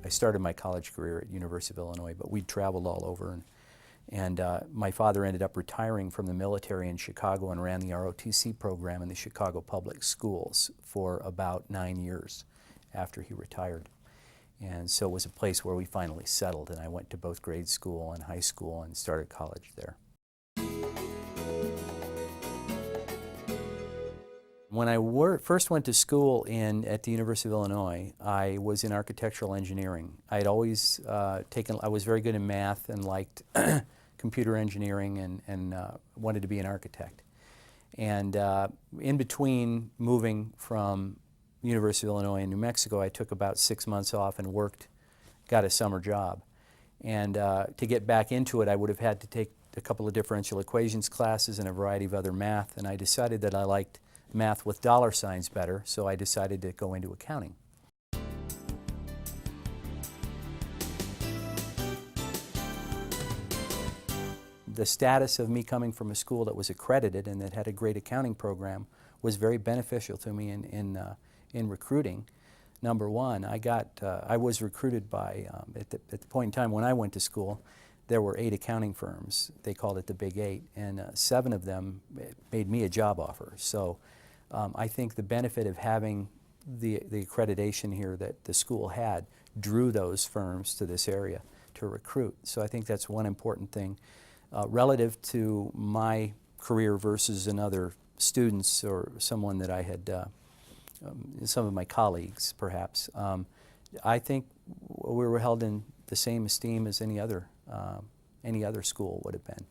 I started my college career at University of Illinois, but we traveled all over. And my father ended up retiring from the military in Chicago and ran the ROTC program in the Chicago public schools for about 9 years after he retired. And so it was a place where we finally settled, and I went to both grade school and high school and started college there. When I first went to school at the University of Illinois, I was in architectural engineering. I was very good in math and liked computer engineering and wanted to be an architect. And in between moving from University of Illinois and New Mexico, I took about 6 months off and got a summer job. And to get back into it, I would have had to take a couple of differential equations classes and a variety of other math, and I decided that I liked math with dollar signs better, so I decided to go into accounting. The status of me coming from a school that was accredited and that had a great accounting program was very beneficial to me in recruiting. Number one, I was recruited by, at the point in time when I went to school, there were 8 accounting firms. They called it the Big 8, and 7 of them made me a job offer. So I think the benefit of having the accreditation here that the school had drew those firms to this area to recruit. So I think that's one important thing. Relative to my career versus another students or someone that I had, some of my colleagues perhaps, I think we were held in the same esteem as any other school would have been.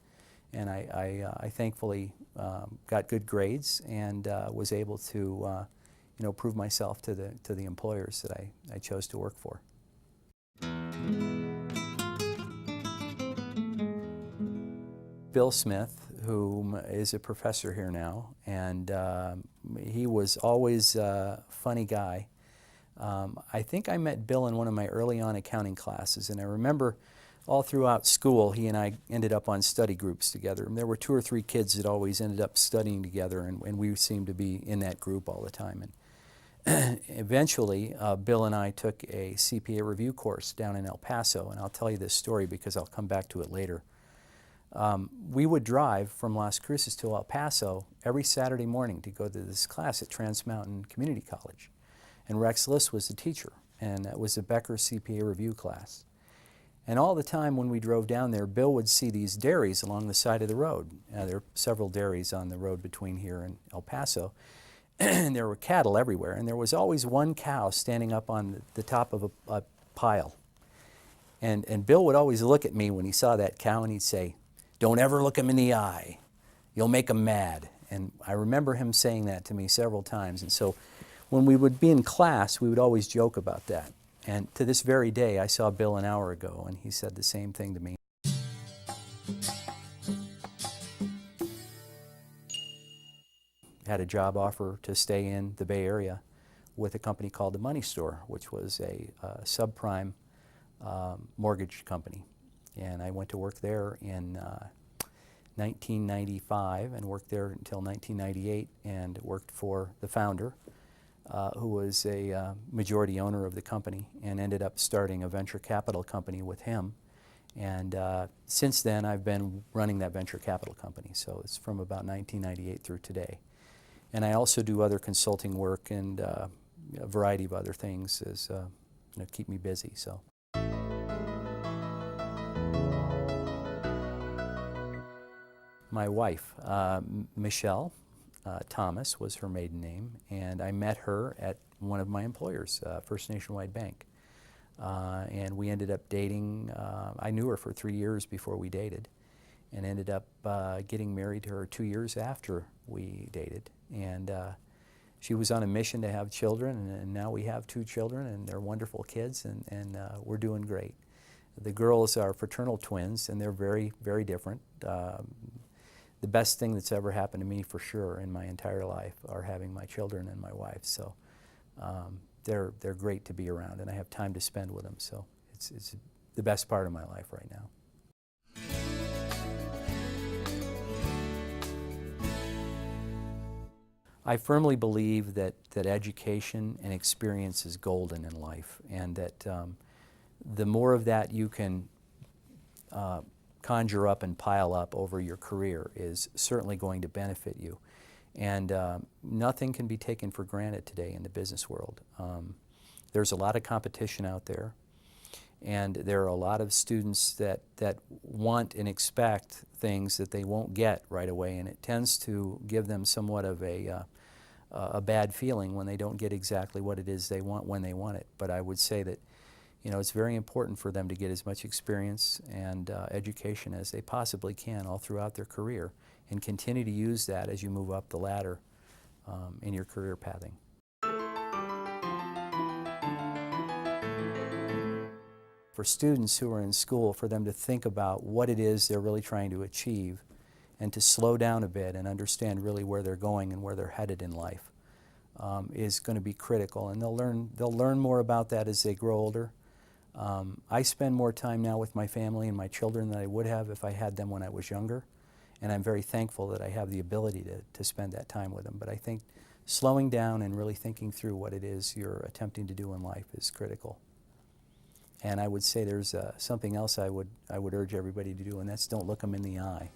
And I thankfully got good grades and was able to prove myself to the employers that I chose to work for. Bill Smith, who is a professor here now, and he was always a funny guy. I think I met Bill in one of my early on accounting classes, and I remember all throughout school he and I ended up on study groups together. And there were 2 or 3 kids that always ended up studying together, and we seemed to be in that group all the time. And eventually, Bill and I took a CPA review course down in El Paso, and I'll tell you this story because I'll come back to it later. We would drive from Las Cruces to El Paso every Saturday morning to go to this class at Trans Mountain Community College. And Rex Liss was the teacher, and it was a Becker CPA review class. And all the time when we drove down there, Bill would see these dairies along the side of the road. There are several dairies on the road between here and El Paso, and there were cattle everywhere. And there was always one cow standing up on the top of a pile. And Bill would always look at me when he saw that cow, and he'd say, "Don't ever look him in the eye. You'll make him mad." And I remember him saying that to me several times. And so when we would be in class, we would always joke about that. And to this very day, I saw Bill an hour ago, and he said the same thing to me. Had a job offer to stay in the Bay Area with a company called the Money Store, which was a subprime mortgage company. And I went to work there in 1995 and worked there until 1998 and worked for the founder, who was a majority owner of the company, and ended up starting a venture capital company with him. And since then, I've been running that venture capital company. So it's from about 1998 through today. And I also do other consulting work and a variety of other things as keep me busy. So. My wife, Michelle Thomas was her maiden name, and I met her at one of my employers, First Nationwide Bank. And we ended up dating. I knew her for 3 years before we dated, and ended up getting married to her 2 years after we dated. And she was on a mission to have children, and now we have 2 children, and they're wonderful kids, and we're doing great. The girls are fraternal twins, and they're very, very different. The best thing that's ever happened to me, for sure, in my entire life are having my children and my wife. So they're great to be around, and I have time to spend with them. So it's the best part of my life right now. I firmly believe that education and experience is golden in life, and that the more of that you can conjure up and pile up over your career is certainly going to benefit you. And nothing can be taken for granted today in the business world. There's a lot of competition out there, and there are a lot of students that want and expect things that they won't get right away, and it tends to give them somewhat of a bad feeling when they don't get exactly what it is they want when they want it. But I would say that, you know, it's very important for them to get as much experience and education as they possibly can all throughout their career, and continue to use that as you move up the ladder in your career pathing. For students who are in school, for them to think about what it is they're really trying to achieve, and to slow down a bit and understand really where they're going and where they're headed in life is going to be critical. And they'll learn more about that as they grow older. I spend more time now with my family and my children than I would have if I had them when I was younger, and I'm very thankful that I have the ability to spend that time with them. But I think slowing down and really thinking through what it is you're attempting to do in life is critical. And I would say there's something else I would urge everybody to do, and that's don't look them in the eye.